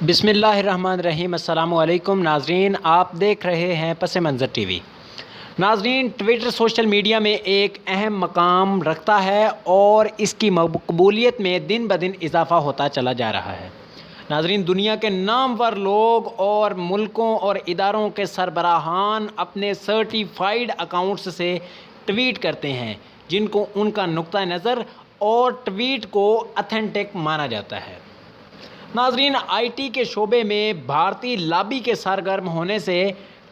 بسم اللہ الرحمن الرحیم۔ السلام علیکم ناظرین، آپ دیکھ رہے ہیں پس منظر ٹی وی۔ ناظرین، ٹویٹر سوشل میڈیا میں ایک اہم مقام رکھتا ہے اور اس کی مقبولیت میں دن بدن اضافہ ہوتا چلا جا رہا ہے۔ ناظرین، دنیا کے نامور لوگ اور ملکوں اور اداروں کے سربراہان اپنے سرٹیفائیڈ اکاؤنٹس سے ٹویٹ کرتے ہیں جن کو ان کا نقطہ نظر اور ٹویٹ کو اتھینٹک مانا جاتا ہے۔ ناظرین، آئی ٹی کے شعبے میں بھارتی لابی کے سرگرم ہونے سے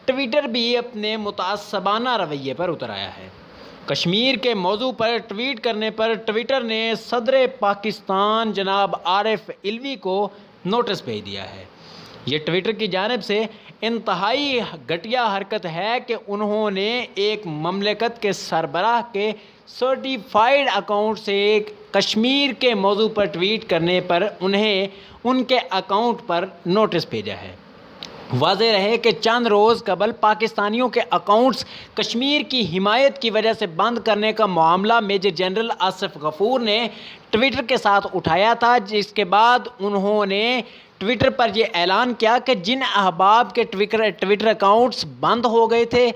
ٹویٹر بھی اپنے متعصبانہ رویے پر اتر آیا ہے۔ کشمیر کے موضوع پر ٹویٹ کرنے پر ٹویٹر نے صدر پاکستان جناب عارف الوی کو نوٹس بھیج دیا ہے۔ یہ ٹویٹر کی جانب سے انتہائی گھٹیا حرکت ہے کہ انہوں نے ایک مملکت کے سربراہ کے سرٹیفائیڈ اکاؤنٹ سے کشمیر کے موضوع پر ٹویٹ کرنے پر انہیں ان کے اکاؤنٹ پر نوٹس بھیجا ہے۔ واضح رہے کہ چند روز قبل پاکستانیوں کے اکاؤنٹس کشمیر کی حمایت کی وجہ سے بند کرنے کا معاملہ میجر جنرل آصف غفور نے ٹویٹر کے ساتھ اٹھایا تھا، جس کے بعد انہوں نے ٹویٹر پر یہ اعلان کیا کہ جن احباب کے ٹویٹر اکاؤنٹس بند ہو گئے تھے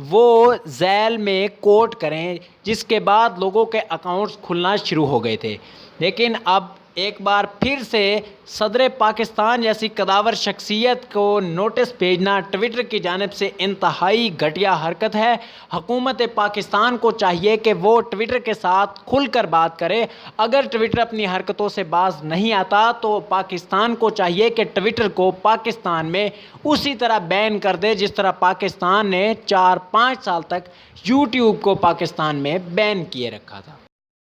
وہ ذیل میں کوٹ کریں، جس کے بعد لوگوں کے اکاؤنٹس کھلنا شروع ہو گئے تھے۔ لیکن اب ایک بار پھر سے صدر پاکستان جیسی قداور شخصیت کو نوٹس بھیجنا ٹویٹر کی جانب سے انتہائی گھٹیا حرکت ہے۔ حکومت پاکستان کو چاہیے کہ وہ ٹویٹر کے ساتھ کھل کر بات کرے۔ اگر ٹویٹر اپنی حرکتوں سے باز نہیں آتا تو پاکستان کو چاہیے کہ ٹویٹر کو پاکستان میں اسی طرح بین کر دے جس طرح پاکستان نے 4-5 سال تک یوٹیوب کو پاکستان میں بین کیے رکھا تھا۔